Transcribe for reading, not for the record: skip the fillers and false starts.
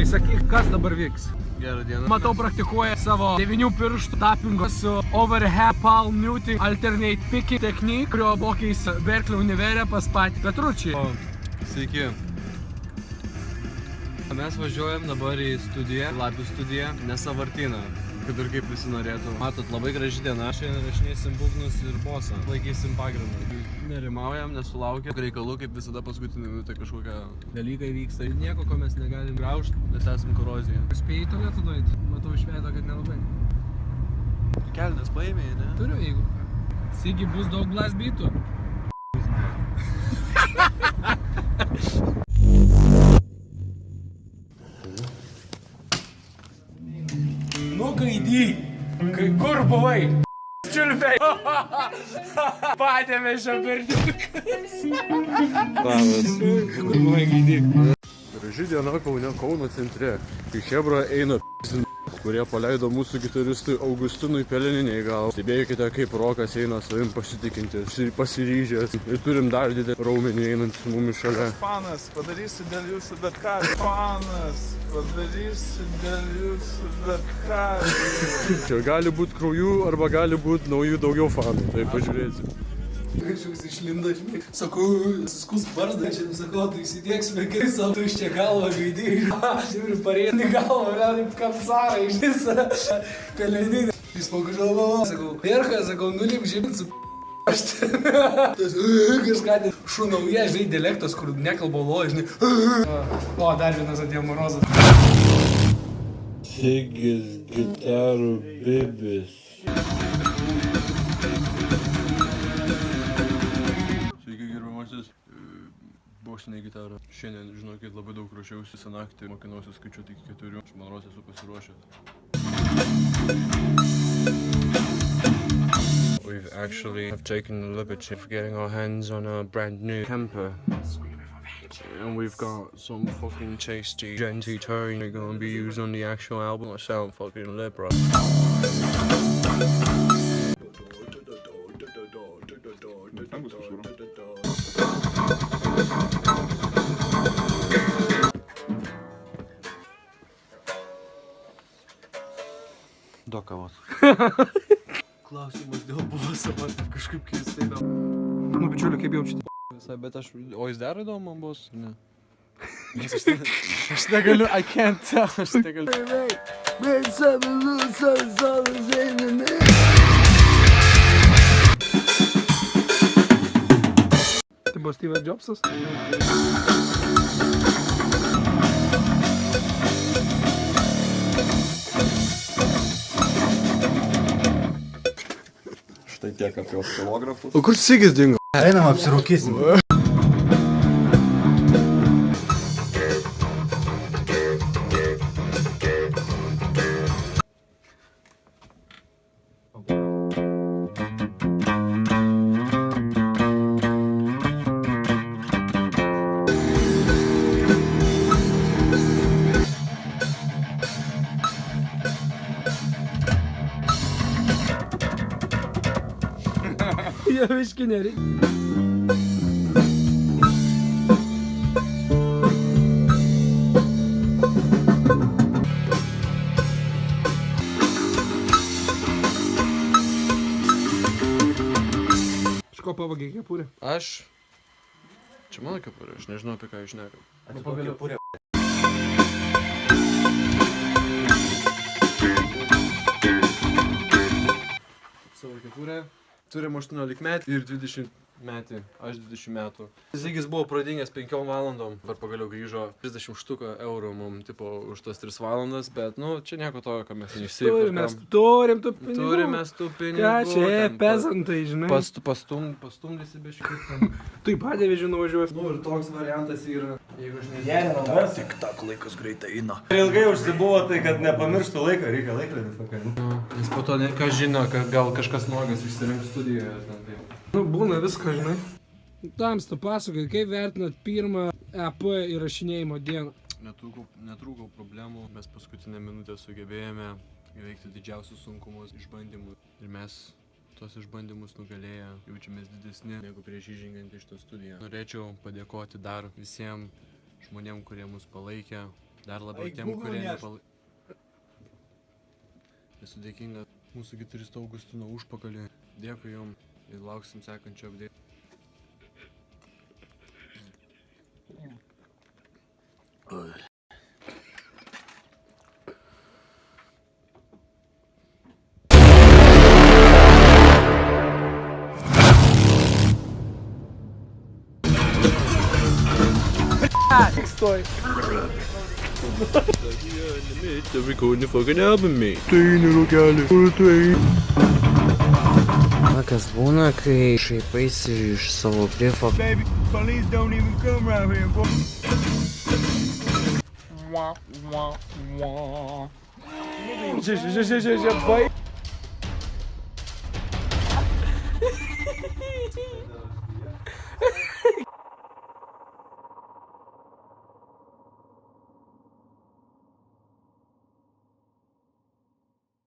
sakyk, kas dabar vyks? Gerą dieną. Matau, praktikuoja savo 9 pirštų tapingo su overhead palm muting alternate picking technique, kurio mokeisi Berkeley Univere pas patį Petručį. Sveiki. Mes važiuojam dabar į studiją, Lapių studiją, ne Sąvartyną, kad ir kaip visi norėtų. Matot, labai graži diena, šiandien rašinėsim būgnus ir bosą, laikysim pagrindą. Nerimaujam, nesulaukia reikalų, kaip visada paskutinį minutę kažkokie dalykai vyksta. Nieko, ko mes negalim graužti, nes esam korozija. Spėjai tualetų nueiti? Matau iš veido, kad nelabai. Kelnes paėmėjai, ne? Turiu, jeigu. Sigi bus daug blast beatų. Nu, gaidy, kai kur buvai? Čiulpiai. Patėmė berniukas. Labas. Kur buvai, gaidy? Graži diena Kauno centre, kai chebra eina kurie paleido mūsų gitaristui Augustinui Peleniniai gal. Stebėkite, kaip rokas eina savim pasitikintis, pasiryžęs ir turim dar didelį raumenį einant mumis šalia. Fanas, padarysiu dėl jūsų bet ką. Fanas, padarysiu dėl jūsų bet ką. Čia gali būti kraujų arba gali būti naujų daugiau fanų, tai pažiūrėsim. Kažkoks išlindo, žinai, sakau, suskus barzdą, čia sakau, tu įsidėksime kai savo tuščią galvą, gaidį, žiūri, parėdį galvą, vėl kaip kamsarą, žinai, Peleninį. Jis pagužavo, sakau, perka, sakau, nulip žemint su kažką ten šunauja, žinai, dialektas, kur nekalba loja, žinai. O, dar vienas atėjo Morozas. Sigis gitarų bibis. Bosinė gitara. Šiandien, žinokit, labai daug ruošiausi visą naktį, mokinausi skaičiuoti iki 4. Aš man rodos esu pasiruošęs. We've actually taken the liberty of getting our hands on a brand new camper. And we've got some fucking tasty Genty tone that are gonna be used on the actual album. I sound fucking lit, bro. Duok kavos. Klausimas dėl boso, man taip kažkaip keistai dėl. Nu, bičiuliu, kaip jaučiate? Visai, bet aš... O jis dar įdomu man bus? Ne. Aš negaliu, I can't tell, aš negaliu. Tai buvo Steve'as Jobsas? Štai tiek apie oscillografus. O kur Sigis dingo? Einam apsirūkysim. Jie viški nereikia. Iš ko pavagė kepurę? Aš... Čia mano kepurė, aš nežinau apie ką jūs šnekam. Atiko kepurė. Savo kepurę. Turim 18 metį ir 20 metį, aš 20 metų. Zigis buvo pradingęs 5 valandom, dar pagaliau grįžo 30 štuką eurų mum, tipo, už tas 3 valandas, bet, nu, čia nieko to, ką mes neišsipirkam. Turim tų pinigų. Turim mes tų pinigų. Ką čia, pezantai, žinai. Pastumdysi biškį. Tu į Padėvėžį nuvažiuosi. Nu, ir toks variantas yra, jeigu aš Gerinam, tik tak laikas greitai eina. ilgai užsibuvo tai, kad nepamirštų laiką, reikia laikrodį sakai. Nes po to, kas žino, kad gal kažkas nuogas išsirinks studijoje. Nu, būna viską, žinai. Tamsta, pasakai, kaip vertinat pirmą EP įrašinėjimo dieną? Netrūko problemų, mes paskutinę minutę sugebėjome įveikti didžiausius sunkumus išbandymų. Ir mes tos išbandymus nugalėję jaučiamės didesni negu prieš įžengiant iš tą studiją. Norėčiau padėkoti dar visiems žmonėm, kurie mus palaikė, Dar labiau Eik tiem, Google kurie nešt. nepalaiko. Esu dėkinga mūsų gitaristo Augustino užpakalį. Dėkui jum ir lauksim sekančio update. Sтой. They're recording the fucking album, mate. Na kas būna, kai šaipaisi iš savo grifo. Baby, police don't even come around here, boy. Žiūrėk, baig.